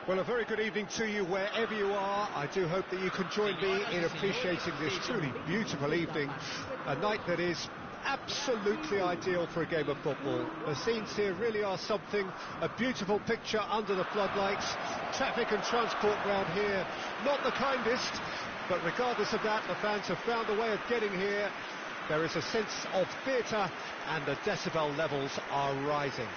Well, a very good evening to you wherever you are. I do hope that you can join me in appreciating this truly beautiful evening, a night that is absolutely ideal for a game of football. The scenes here really are something, a beautiful picture under the floodlights. Traffic and transport round here, not the kindest, but regardless of that, the fans have found a way of getting here. There is a sense of theatre and the decibel levels are rising.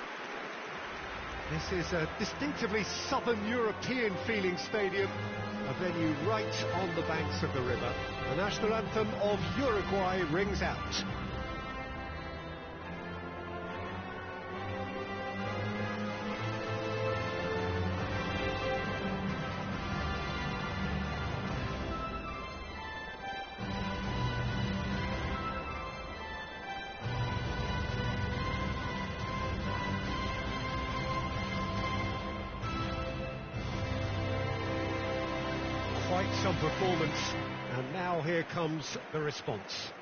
This is a distinctively southern European feeling stadium, a venue right on the banks of the river. The national anthem of Uruguay rings out. Quite some performance, and now here comes the response.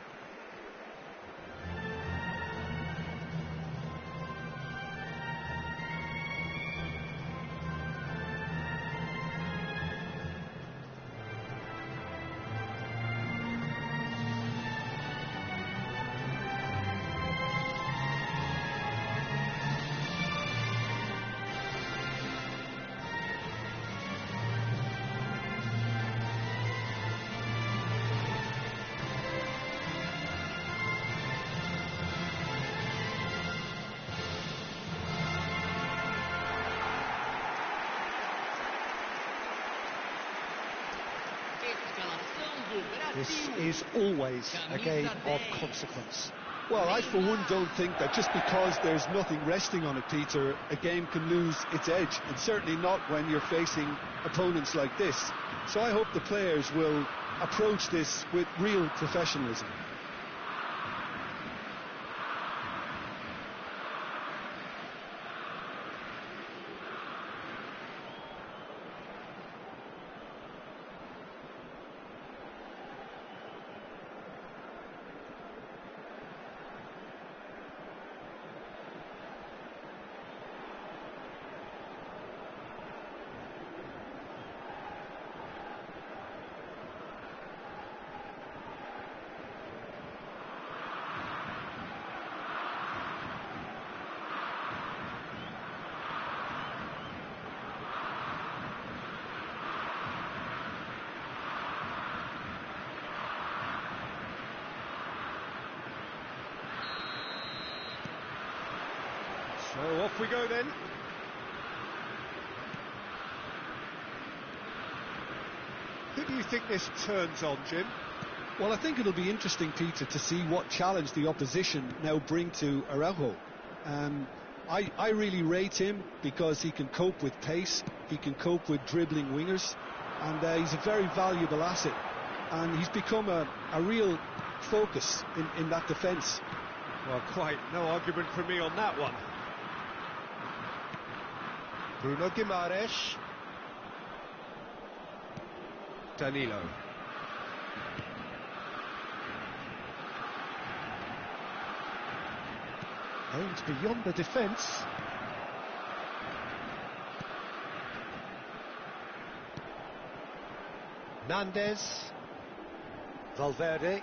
This is always a game of consequence. Well, I for one don't think that just because there's nothing resting on it, Peter, a game can lose its edge, and certainly not when you're facing opponents like this. So I hope the players will approach this with real professionalism. So off we go then. Who do you think this turns on, Jim? Well, I think it'll be interesting, Peter, to see what challenge the opposition now bring to Araujo. I really rate him because he can cope with pace, he can cope with dribbling wingers, and he's a very valuable asset. And he's become a real focus in that defence. Well, quite no argument from me on that one. Bruno Guimaraes. Danilo. Aimed beyond the defence. Nandez. Valverde.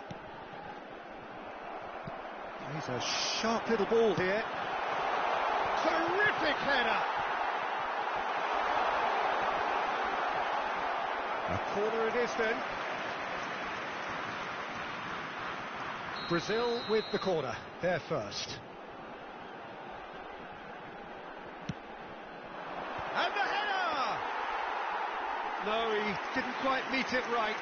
He's a sharp little ball here. Terrific header! A corner it is then. Brazil with the corner, they're first. And the header! No, he didn't quite meet it right.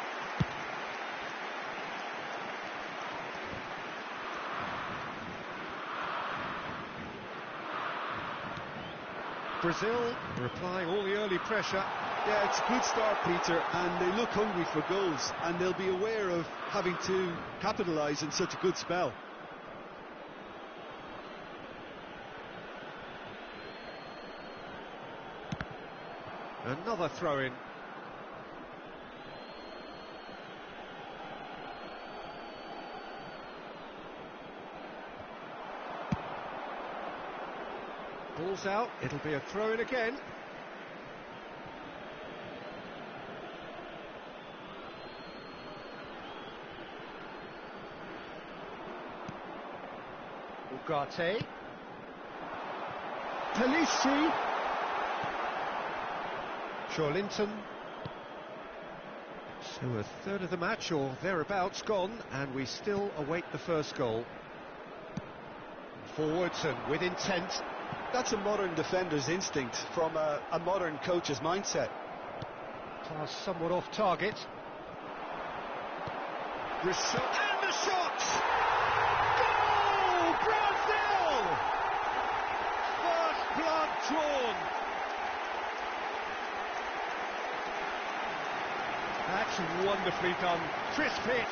Brazil replying all the early pressure. Yeah, it's a good start, Peter, and they look hungry for goals, and they'll be aware of having to capitalise in such a good spell. Another throw-in. Ball's out, it'll be a throw-in again. Ugarte. Pelistri. Linton. So a third of the match or thereabouts gone, and we still await the first goal. Forwards and with intent. That's a modern defender's instinct from a modern coach's mindset. Pass somewhat off target. And the shot! Goal! Brazil! First blood drawn. That's wonderfully done. Crisp hit,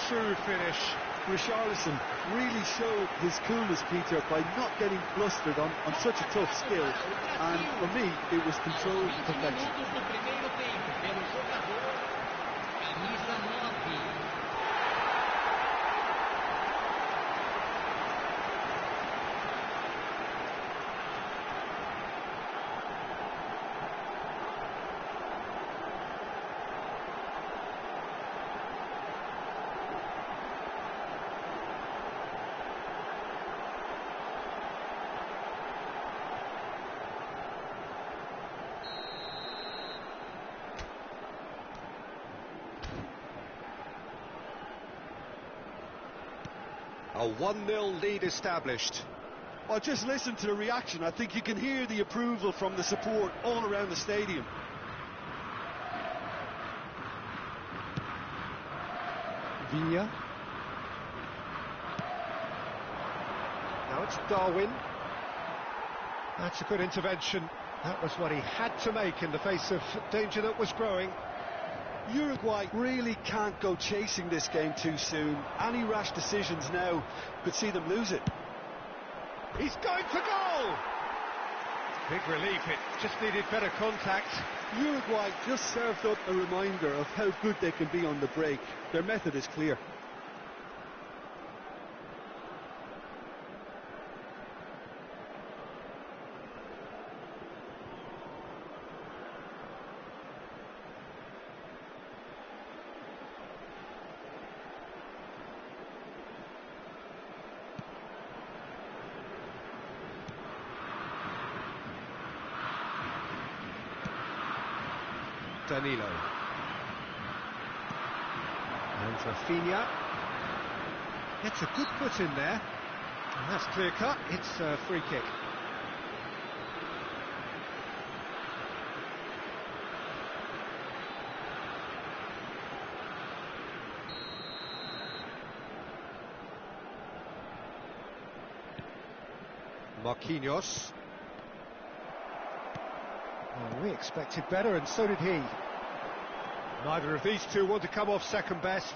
true finish. Richarlison really showed his coolness, Peter, by not getting flustered on such a tough skill. And for me, it was controlled perfection. A 1-0 lead established. Well, just listen to the reaction. I think you can hear the approval from the support all around the stadium. Villa. Now it's Darwin. That's a good intervention. That was what he had to make in the face of danger that was growing. Uruguay really can't go chasing this game too soon. Any rash decisions now could see them lose it. He's going for goal! Big relief, it just needed better contact. Uruguay just served up a reminder of how good they can be on the break. Their method is clear. Danilo. And Rafinha. Gets a good foot in there. And that's clear cut. It's a free kick. Marquinhos. Well, we expected better, and so did he. Neither of these two want to come off second best.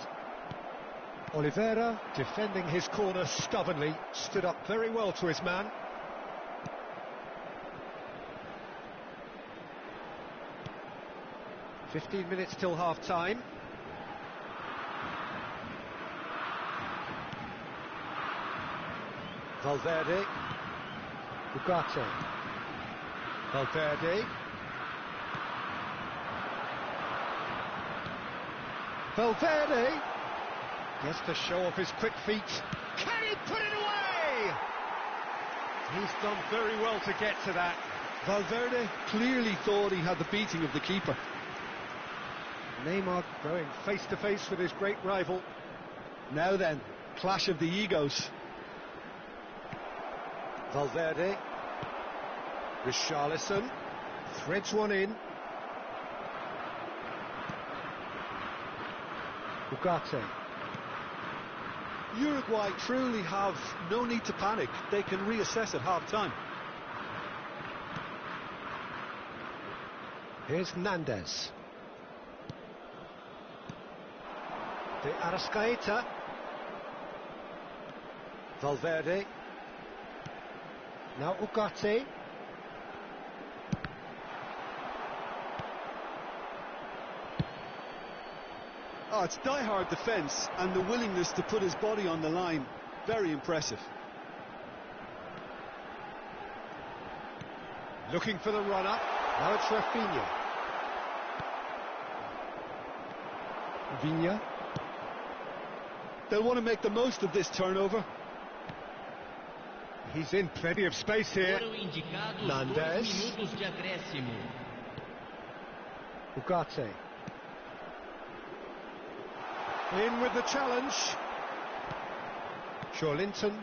Oliveira, defending his corner stubbornly, stood up very well to his man. "15 minutes till half-time. Valverde. Ugarte. Valverde. Valverde gets to show off his quick feet. Can he put it away? He's done very well to get to that. Valverde clearly thought he had the beating of the keeper. Neymar going face to face with his great rival. Now then, clash of the egos. Valverde. Richarlison threads one in. Ugarte. Uruguay truly have no need to panic. They can reassess at half-time. Here's Nandez. De Arrascaeta. Valverde. Now Ugarte. Oh, it's die-hard defence and the willingness to put his body on the line. Very impressive. Looking for the run-up. Now it's Rafinha. Rafinha. They'll want to make the most of this turnover. He's in plenty of space here. Nandes. Ugarte. In with the challenge. Linton.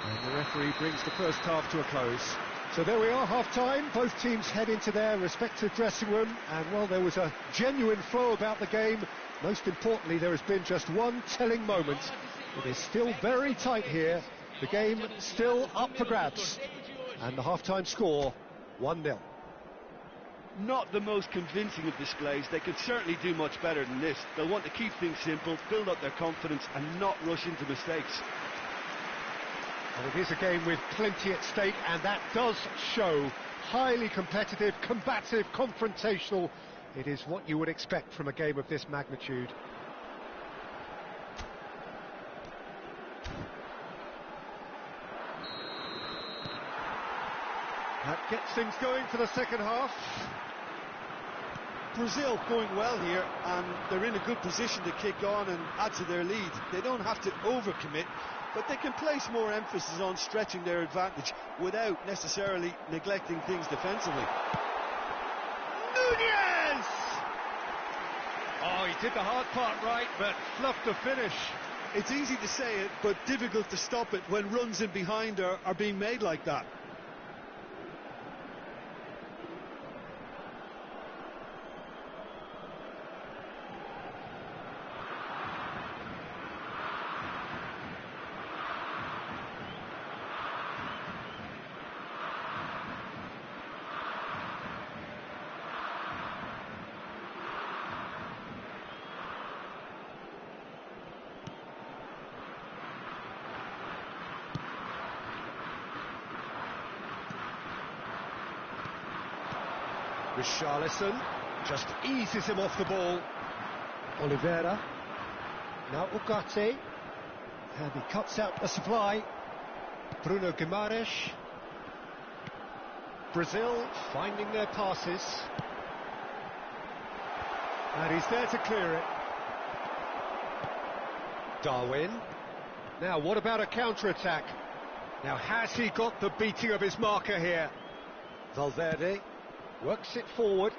And the referee brings the first half to a close. So there we are, half-time. Both teams head into their respective dressing room. And while there was a genuine flow about the game, most importantly, there has been just one telling moment. It is still very tight here. The game still up for grabs. And the half-time score, 1-0. Not the most convincing of displays. They could certainly do much better than this. They'll want to keep things simple, build up their confidence and not rush into mistakes. And it is a game with plenty at stake, and that does show. Highly competitive, combative, confrontational. It is what you would expect from a game of this magnitude. That gets things going for the second half. Brazil going well here, and they're in a good position to kick on and add to their lead. They don't have to overcommit, but they can place more emphasis on stretching their advantage without necessarily neglecting things defensively. Nunez! Oh, he did the hard part right, but fluffed the finish. It's easy to say it, but difficult to stop it when runs in behind are being made like that. Richarlison just eases him off the ball. Oliveira. Now Ugarte. And he cuts out the supply. Bruno Guimaraes. Brazil finding their passes. And he's there to clear it. Darwin. Now what about a counter-attack? Now has he got the beating of his marker here? Valverde works it forward.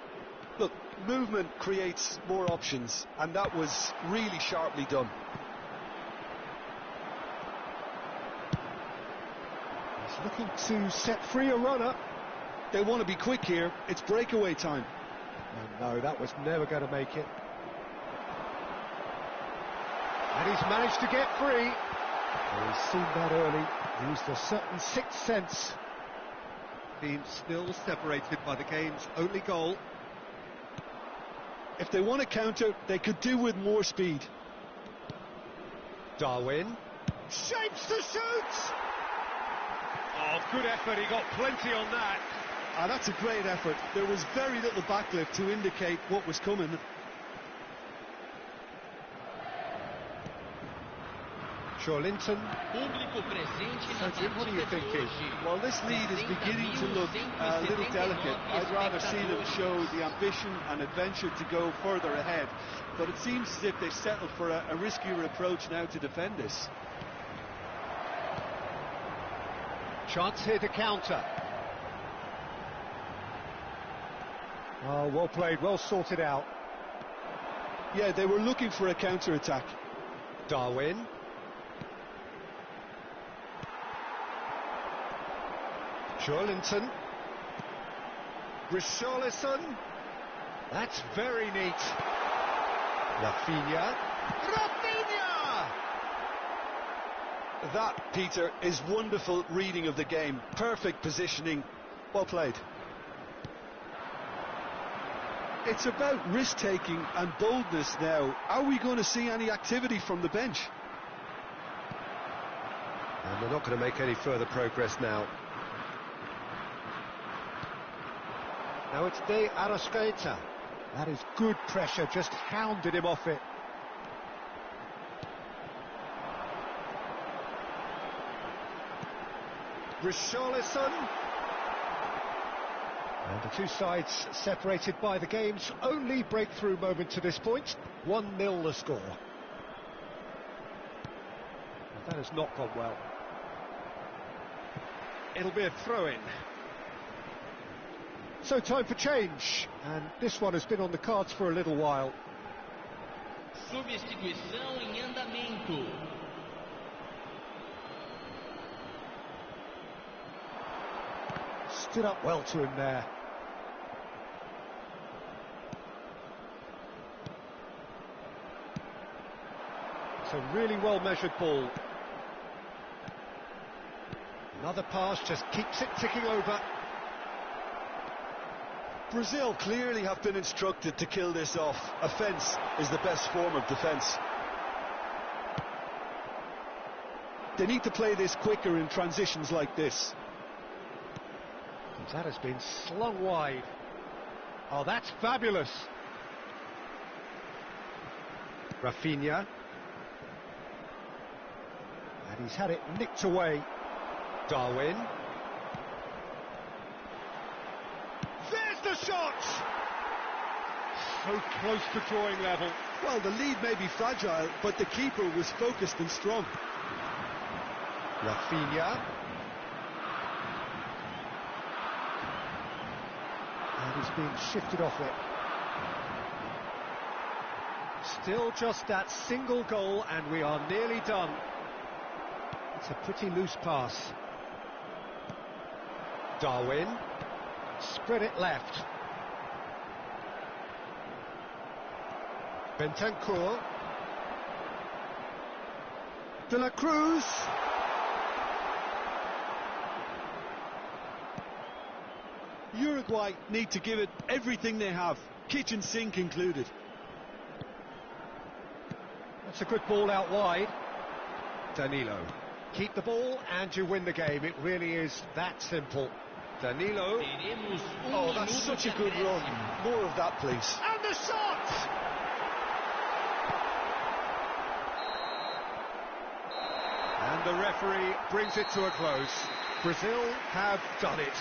Look, movement creates more options, and that was really sharply done. He's looking to set free a runner. They want to be quick here. It's breakaway time. No, that was never going to make it. And he's managed to get free. He's seen that early. Used a certain sixth sense. Team still separated by the game's only goal. If they want to counter, they could do with more speed. Darwin shapes to shoot. Oh, good effort. He got plenty on that. That's a great effort. There was very little backlift to indicate what was coming. Linton. So Jim, what are you thinking? Well, this lead is beginning to look a little delicate. I'd rather see them show the ambition and adventure to go further ahead. But it seems as if they've settled for a riskier approach now to defend this. Chance here to counter. Oh, well played, well sorted out. Yeah, they were looking for a counter-attack. Darwin. Linton. Richarlison. That's very neat. Rafinha. That, Peter, is wonderful reading of the game. Perfect positioning. Well played. It's about risk-taking and boldness now. Are we going to see any activity from the bench? And they're not going to make any further progress now. Now it's De Arrascaeta. That is good pressure, just hounded him off it. Richarlison. And the two sides separated by the game's only breakthrough moment to this point. 1-0 the score. That has not gone well. It'll be a throw-in. So time for change, and this one has been on the cards for a little while. Substituição em andamento. Stood up well to him there. It's a really well-measured ball. Another pass just keeps it ticking over. Brazil clearly have been instructed to kill this off. Offence is the best form of defence. They need to play this quicker in transitions like this. That has been slung wide. Oh, that's fabulous. Rafinha. And he's had it nicked away. Darwin. There's the shot! So close to drawing level. Well, the lead may be fragile, but the keeper was focused and strong. Rafinha. And he's being shifted off it. Still just that single goal and we are nearly done. It's a pretty loose pass. Darwin. Spread it left. Bentancur. De la Cruz. Uruguay need to give it everything they have, kitchen sink included. That's a good ball out wide. Danilo. Keep the ball and you win the game. It really is that simple. Danilo. Oh, that's such a good run. More of that, please. And the shot! And the referee brings it to a close. Brazil have done it.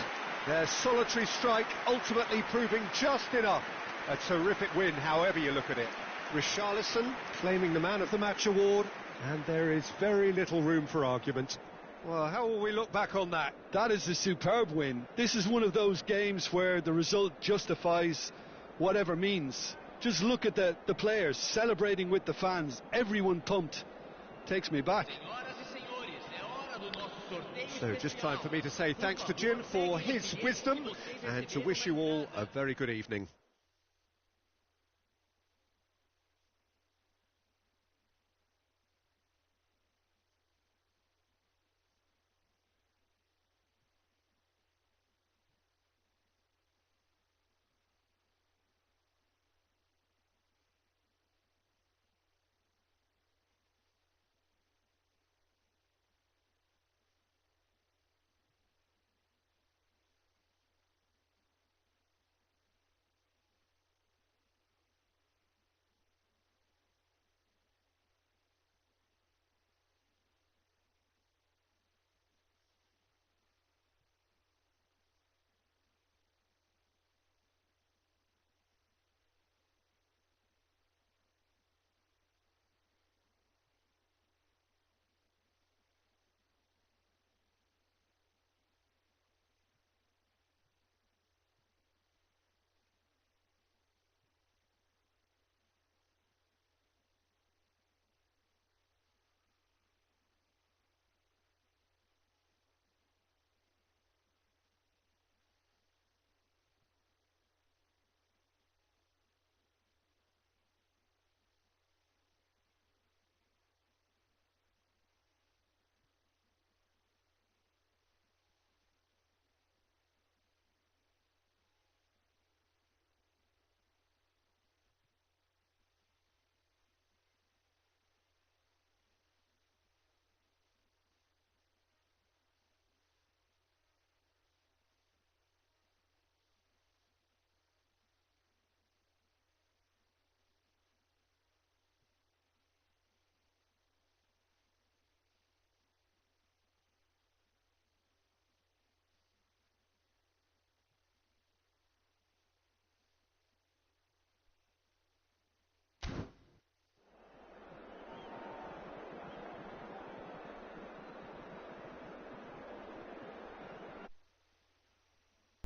Their solitary strike ultimately proving just enough. A terrific win, however you look at it. Richarlison claiming the Man of the Match award, and there is very little room for argument. Well, how will we look back on that? That is a superb win. This is one of those games where the result justifies whatever means. Just look at the players celebrating with the fans. Everyone pumped. Takes me back. So just time for me to say thanks to Jim for his wisdom and to wish you all a very good evening.